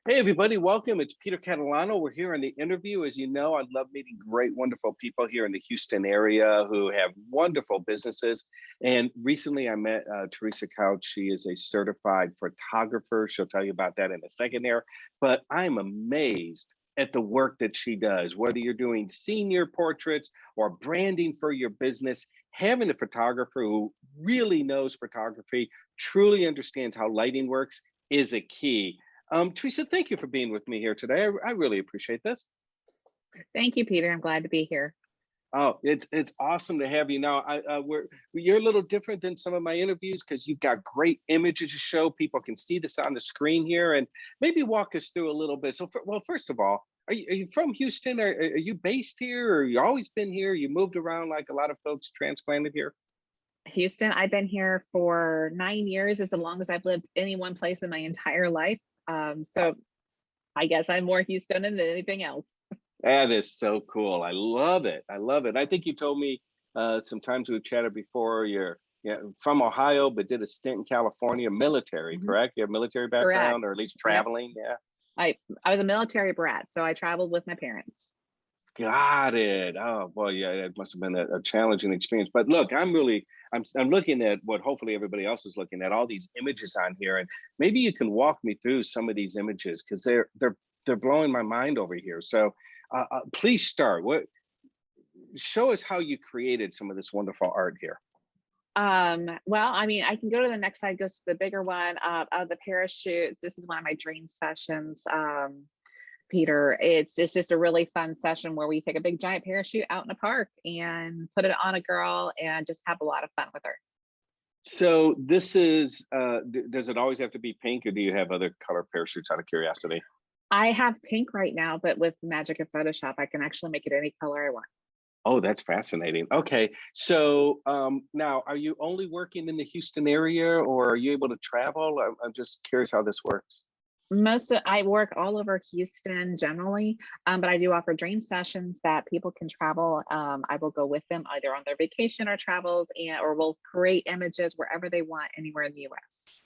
Hey, everybody, welcome. It's Peter Catalano. We're here on the interview. As you know, I love meeting great, wonderful people here in the Houston area who have wonderful businesses. And recently I met Thersa. She is a certified photographer. She'll tell you about that in a second there. But I'm amazed at the work that she does, whether you're doing senior portraits or branding for your business. Having a photographer who really knows photography, truly understands how lighting works is a key. Thersa, thank you for being with me here today. I really appreciate this. Thank you, Peter. I'm glad to be here. Oh, it's awesome to have you. Now, you're a little different than some of my interviews because you've got great images to show. People can see this on the screen here, and maybe walk us through a little bit. So, well, first of all, are you from Houston? Are you based here, or you always been here? You moved around like a lot of folks transplanted here? Houston, I've been here for 9 years, as long as I've lived any one place in my entire life. So I guess I'm more Houstonian than anything else. That is so cool. I love it. I love it. I think you told me sometimes we've chatted before. You're from Ohio, but did a stint in California, military, Mhm. correct? You have military background, Correct. or at least Yep. traveling. Yeah. I was a military brat, so I traveled with my parents. Got it. Oh boy, yeah, it must have been a challenging experience. But look, I'm looking at what hopefully everybody else is looking at, all these images on here, and maybe you can walk me through some of these images because they're blowing my mind over here. So please start. What show us how you created some of this wonderful art here. Well, I mean, I can go to the next slide, goes to the bigger one of the parachutes. This is one of my dream sessions. Peter, it's just a really fun session where we take a big giant parachute out in a park and put it on a girl and just have a lot of fun with her. So this is, does it always have to be pink, or do you have other color parachutes out of curiosity? I have pink right now, but with the magic of Photoshop, I can actually make it any color I want. Oh, that's fascinating. Okay. So now, are you only working in the Houston area, or are you able to travel? I'm just curious how this works. I work all over Houston generally, but I do offer dream sessions that people can travel. I will go with them either on their vacation or travels, or we'll create images wherever they want anywhere in the US.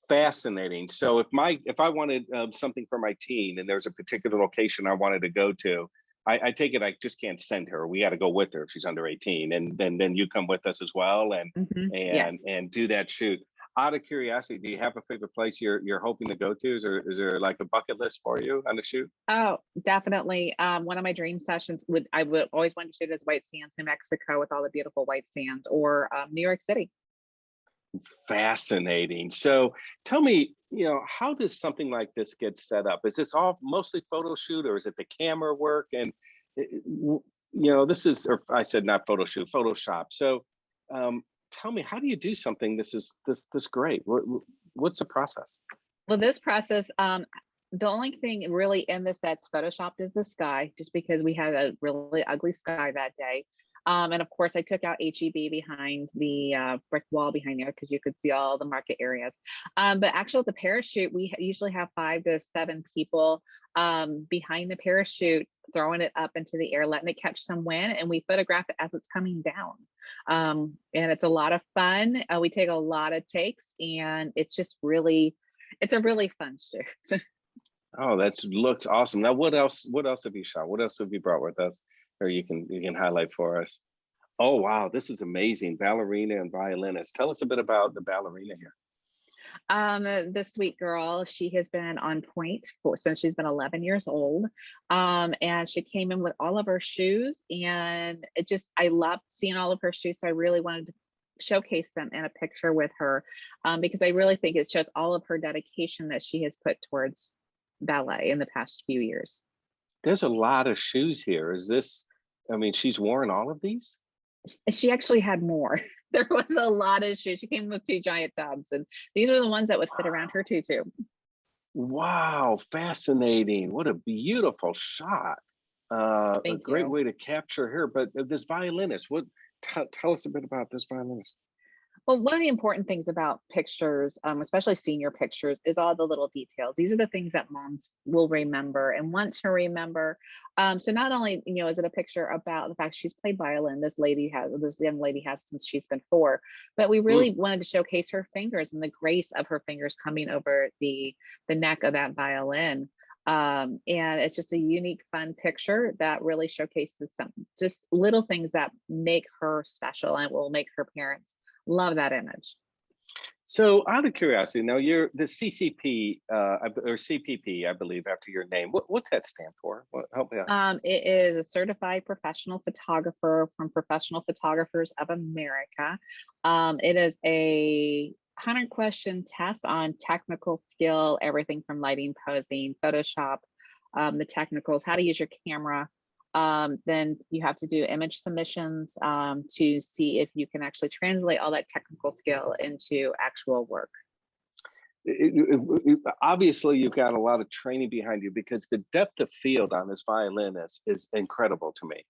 Fascinating. So if I wanted something for my teen and there's a particular location I wanted to go to, I take it I just can't send her. We got to go with her if she's under 18, and then you come with us as well, and Yes. do that shoot. Out of curiosity, do you have a favorite place you're hoping to go to? Is there like a bucket list for you on the shoot? Oh, definitely. One of my dream sessions I would always want to shoot as White Sands, New Mexico, with all the beautiful white sands, or New York City. Fascinating. So tell me, how does something like this get set up? Is this all mostly photo shoot, or is it the camera work? And this is, or I said not photo shoot, Photoshop. So tell me, how do you do something this great? What's the process? Well, this process, the only thing really in this that's photoshopped is the sky, just because we had a really ugly sky that day. And of course, I took out HEB behind the brick wall behind there because you could see all the market areas. But actually, the parachute, we usually have 5 to 7 people behind the parachute, throwing it up into the air, letting it catch some wind, and we photograph it as it's coming down. And it's a lot of fun. We take a lot of takes, and it's a really fun shoot. Oh, that looks awesome. Now, what else? What else have you shot? What else have you brought with us, or you can highlight for us? Oh, wow, this is amazing. Ballerina and violinist. Tell us a bit about the ballerina here. This sweet girl, she has been on point since she's been 11 years old. And she came in with all of her shoes, and I loved seeing all of her shoes. So I really wanted to showcase them in a picture with her, because I really think it shows all of her dedication that she has put towards ballet in the past few years. There's a lot of shoes here. I mean, she's worn all of these? She actually had more. There was a lot of shoes. She came with 2 giant tubs, and these are the ones that would fit around her tutu. Wow, fascinating. What a beautiful shot. A Thank great you. way to capture her. But this violinist, tell us a bit about this violinist. Well, one of the important things about pictures, especially senior pictures, is all the little details. These are the things that moms will remember and want to remember. So not only, is it a picture about the fact she's played violin, this young lady has since she's been 4, but we Mm. really wanted to showcase her fingers and the grace of her fingers coming over the neck of that violin. And it's just a unique, fun picture that really showcases some just little things that make her special and will make her parents love that image. So, out of curiosity, now you're the CCP or CPP, I believe, after your name. What's that stand for? Help me out. It is a certified professional photographer from Professional Photographers of America. It is a 100-question test on technical skill, everything from lighting, posing, Photoshop, the technicals, how to use your camera. Then you have to do image submissions to see if you can actually translate all that technical skill into actual work. Obviously, you've got a lot of training behind you because the depth of field on this violin is incredible to me.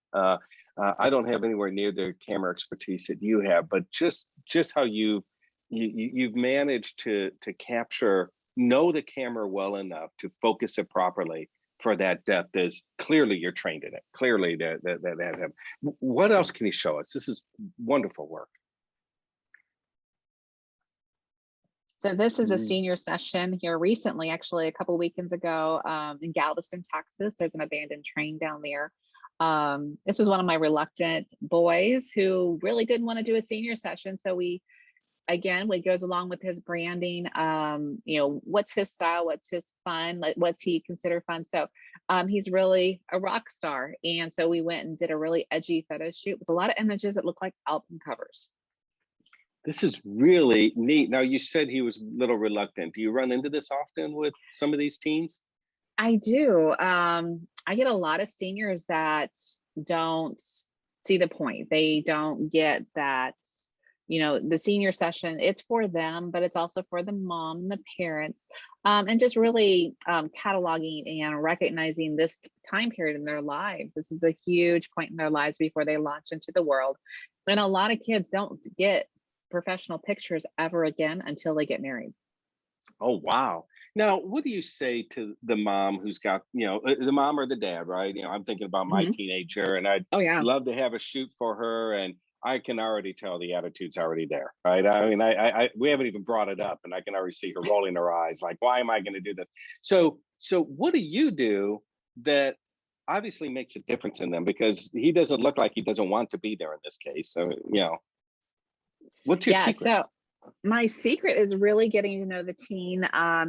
I don't have anywhere near the camera expertise that you have, but just how you've managed to know the camera well enough to focus it properly for that depth is clearly you're trained in it. Clearly, that. What else can you show us? This is wonderful work. So this is a senior session here recently, actually a couple weekends ago, in Galveston, Texas. There's an abandoned train down there. This was one of my reluctant boys who really didn't want to do a senior session. So again, what goes along with his branding, what's his style, what's his fun, like what's he consider fun. So he's really a rock star. And so we went and did a really edgy photo shoot with a lot of images that look like album covers. This is really neat. Now, you said he was a little reluctant. Do you run into this often with some of these teens? I do. I get a lot of seniors that don't see the point. They don't get that, the senior session, it's for them, but it's also for the mom and the parents, and just really cataloging and recognizing this time period in their lives. This is a huge point in their lives before they launch into the world. And a lot of kids don't get professional pictures ever again until they get married. Oh, wow. Now, what do you say to the mom who's got, the mom or the dad, right? I'm thinking about my Mhm. teenager and I'd Oh yeah. love to have a shoot for her. And I can already tell the attitude's already there, right? I mean, we haven't even brought it up and I can already see her rolling her eyes like, why am I going to do this? So what do you do that obviously makes a difference in them? Because he doesn't look like he doesn't want to be there in this case. So, what's your Yeah. secret? So my secret is really getting to know the teen.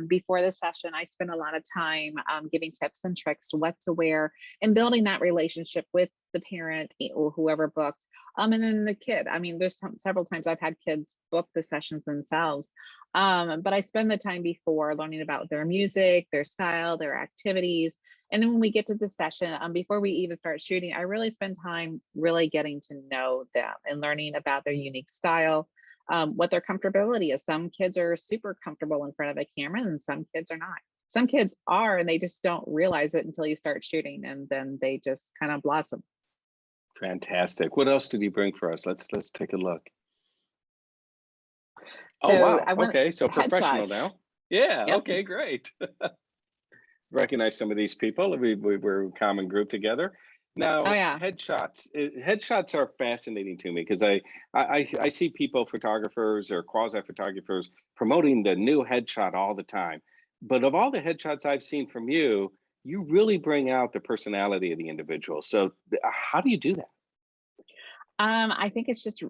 Before the session, I spend a lot of time giving tips and tricks to what to wear and building that relationship with the parent or whoever booked. And then the kid. I mean, there's several times I've had kids book the sessions themselves. But I spend the time before learning about their music, their style, their activities. And then when we get to the session, before we even start shooting, I really spend time really getting to know them and learning about their unique style, what their comfortability is. Some kids are super comfortable in front of a camera and some kids are not. Some kids are, and they just don't realize it until you start shooting, and then they just kind of blossom. Fantastic. What else did you bring for us? Let's take a look. Oh, So wow. I went Okay. So professional headshots. now. Yeah. Yep. Okay. Great. Recognize some of these people. We're a common group together. Oh Now, yeah. headshots are fascinating to me because I see people, photographers or quasi photographers, promoting the new headshot all the time. But of all the headshots I've seen from you, you really bring out the personality of the individual. So, how do you do that? I think it's just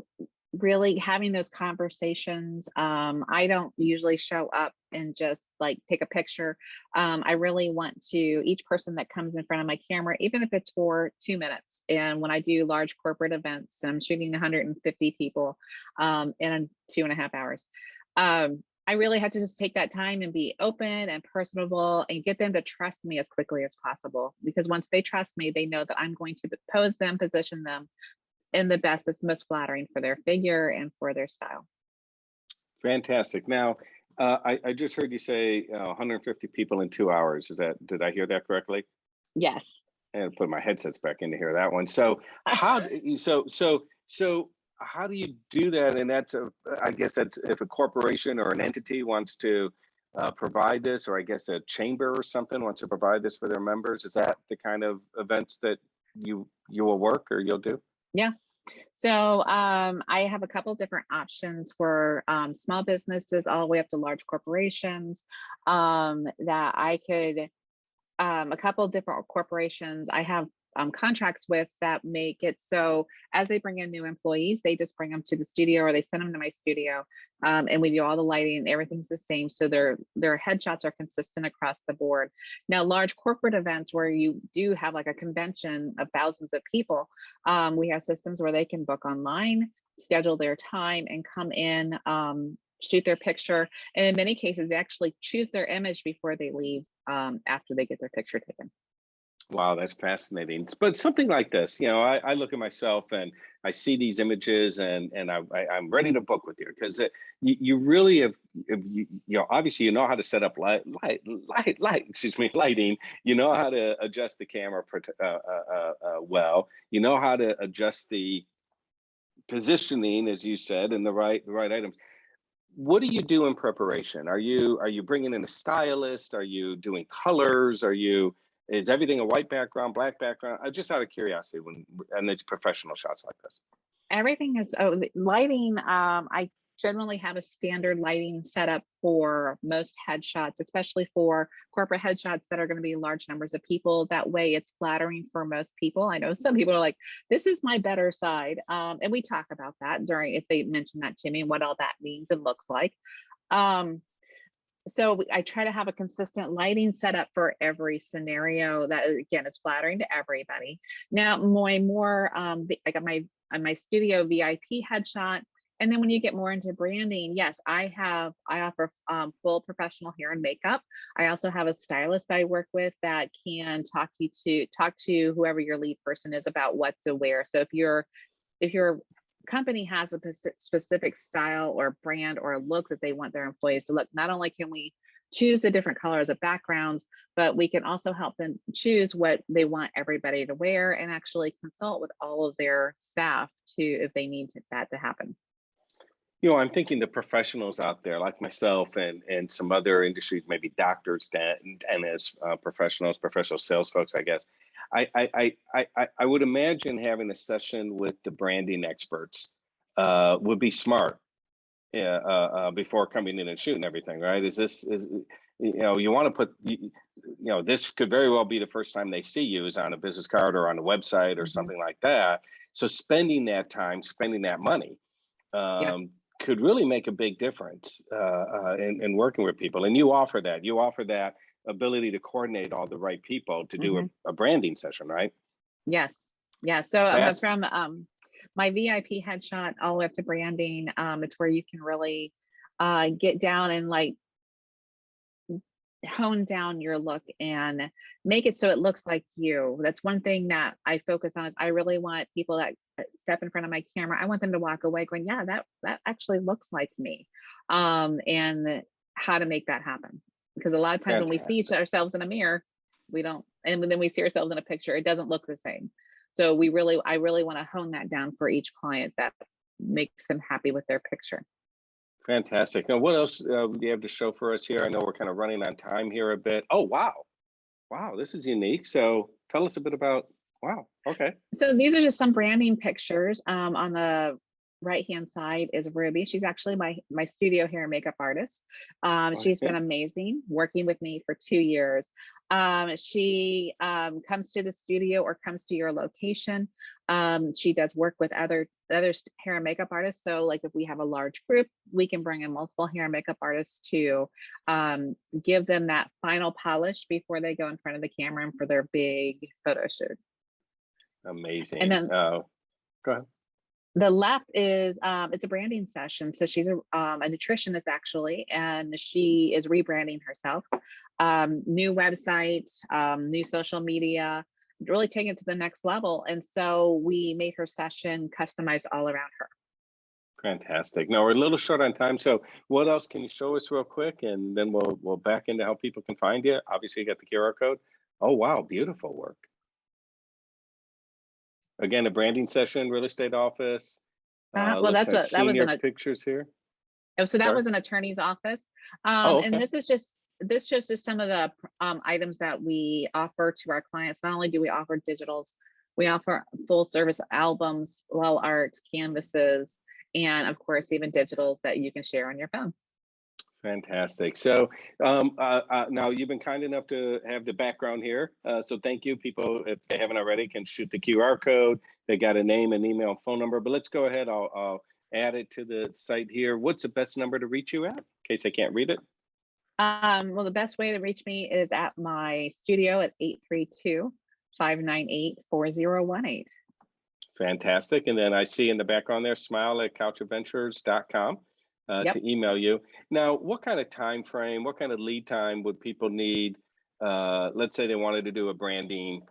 really having those conversations. I don't usually show up and just like take a picture. I really want to, each person that comes in front of my camera, even if it's for 2 minutes. And when I do large corporate events, I'm shooting 150 people in 2.5 hours. I really have to just take that time and be open and personable and get them to trust me as quickly as possible. Because once they trust me, they know that I'm going to pose them, position them in the best is most flattering for their figure and for their style. Fantastic. Now, I just heard you say 150 people in 2 hours. Did I hear that correctly? Yes. And put my headsets back in to hear that one. So how? So how do you do that? And that's I guess that's if a corporation or an entity wants to provide this, or I guess a chamber or something wants to provide this for their members. Is that the kind of events that you will work or you'll do? Yeah. So I have a couple different options for small businesses all the way up to large corporations that I could, a couple different corporations I have contracts with that make it so as they bring in new employees, they just bring them to the studio or they send them to my studio, and we do all the lighting. Everything's the same, so their headshots are consistent across the board. Now, large corporate events where you do have like a convention of thousands of people, we have systems where they can book online, schedule their time, and come in. Shoot their picture, and in many cases they actually choose their image before they leave, after they get their picture taken. Wow, that's fascinating. But something like this, I look at myself and I see these images, and I'm ready to book with you because you really have obviously you know how to set up lighting. You know how to adjust the camera well. You know how to adjust the positioning, as you said, and the right items. What do you do in preparation? Are you bringing in a stylist? Are you doing colors? Is everything a white background, black background? Just out of curiosity, and it's professional shots like this. Everything is the lighting. I generally have a standard lighting setup for most headshots, especially for corporate headshots that are going to be large numbers of people. That way it's flattering for most people. I know some people are like, this is my better side. And we talk about that if they mention that to me and what all that means and looks like. So I try to have a consistent lighting setup for every scenario that again is flattering to everybody. Now, I got my studio VIP headshot. And then when you get more into branding, yes, I offer full professional hair and makeup. I also have a stylist I work with that can talk to whoever your lead person is about what to wear. So if your company has a specific style or brand or look that they want their employees to look, not only can we choose the different colors of backgrounds, but we can also help them choose what they want everybody to wear and actually consult with all of their staff if they need that to happen. I'm thinking the professionals out there like myself and some other industries, maybe doctors, dentists, professional sales folks, I guess. I would imagine having a session with the branding experts would be smart before coming in and shooting everything, right? You want to put, this could very well be the first time they see you is on a business card or on a website or something like that. So spending that time, spending that money, Yeah. could really make a big difference in working with people. And you offer that ability to coordinate all the right people to do a branding session, right? Yes. Yeah. So from my VIP headshot all the way up to branding, it's where you can really get down and like hone down your look and make it so it looks like you. That's one thing that I focus on is I really want people that step in front of my camera. I want them to walk away going, yeah, that actually looks like me. And how to make that happen. Because a lot of times when we see ourselves in a mirror, we don't, and then we see ourselves in a picture, it doesn't look the same. So I really want to hone that down for each client that makes them happy with their picture. Fantastic. Now, what else do you have to show for us here? I know we're kind of running on time here a bit. Oh, wow. Wow, this is unique. So tell us a bit about, wow, okay. So these are just some branding pictures. On the right-hand side is Ruby. She's actually my studio hair and makeup artist. She's been amazing working with me for 2 years. She comes to the studio or comes to your location. She does work with other hair and makeup artists. So like if we have a large group, we can bring in multiple hair and makeup artists to give them that final polish before they go in front of the camera and for their big photo shoot. Amazing. And then go ahead. the left is it's a branding session. So she's a nutritionist actually, and she is rebranding herself. New website, new social media, really taking it to the next level. And so we made her session customized all around her. Fantastic. Now we're a little short on time. So what else can you show us real quick? And then we'll back into how people can find you. Obviously you got the QR code. Oh, wow. Beautiful work. Again, a branding session, real estate office. Well, Looks that's like what that was senior an pictures here. oh, so that Sorry. was an attorney's office. Oh, And okay. this shows just some of the items that we offer to our clients. Not only do we offer digitals, we offer full service albums, wall art, canvases, and of course, even digitals that you can share on your phone. Fantastic. So now you've been kind enough to have the background here. So thank you. People, if they haven't already, can shoot the QR code. They got a name, an email, phone number. But let's go ahead. I'll add it to the site here. What's the best number to reach you at in case I can't read it? Well, the best way to reach me is at my studio at 832-598-4018. Fantastic. And then I see in the background there, smile@couchadventures.com Yep. to email you. Now, what kind of time frame, what kind of lead time would people need? Let's say they wanted to do a branding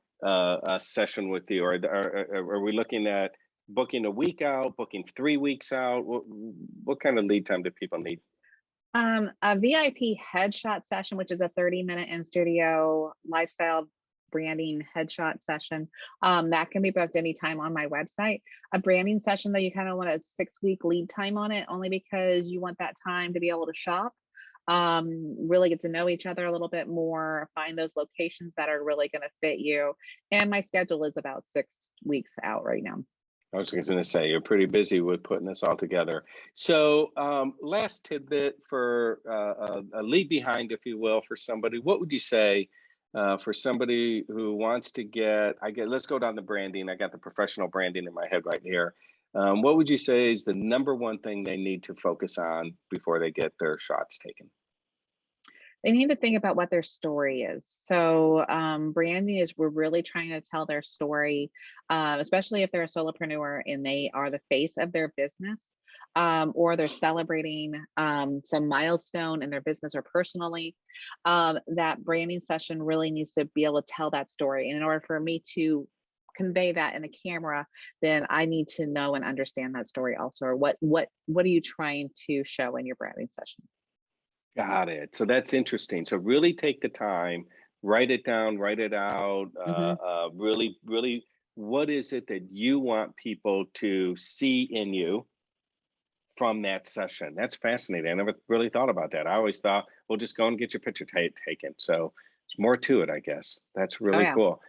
session with you, or are we looking at booking a week out, booking 3 weeks out? What kind of lead time do people need? A VIP headshot session, which is a 30-minute in studio lifestyle branding headshot session. That can be booked anytime on my website. A branding session, though, you kind of want a 6-week lead time on it, only because you want that time to be able to shop, really get to know each other a little bit more, find those locations that are really going to fit you. And my schedule is about 6 weeks out right now. I was going to say, you're pretty busy with putting this all together. So last tidbit for a leave behind, if you will, for somebody, what would you say for somebody who wants to let's go down the branding. I got the professional branding in my head right here. What would you say is the number one thing they need to focus on before they get their shots taken? They need to think about what their story is. So branding is, we're really trying to tell their story, especially if they're a solopreneur and they are the face of their business, or they're celebrating some milestone in their business or personally. That branding session really needs to be able to tell that story. And in order for me to convey that in a camera, then I need to know and understand that story also. Or what are you trying to show in your branding session? Got it. So that's interesting. So really take the time, write it down, write it out. Hmm. Really, really, what is it that you want people to see in you from that session? That's fascinating. I never really thought about that. I always thought, well, just go and get your picture taken. So there's more to it, I guess. That's Oh really yeah. cool.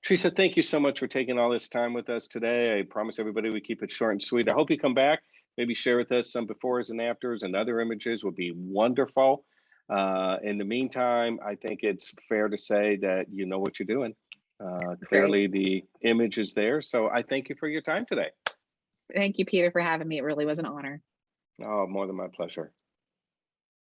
Teresa, thank you so much for taking all this time with us today. I promise everybody we keep it short and sweet. I hope you come back, maybe share with us some befores and afters and other images would be wonderful. In the meantime, I think it's fair to say that you know what you're doing. Great. Clearly the image is there. So I thank you for your time today. Thank you, Peter, for having me. It really was an honor. Oh, more than my pleasure.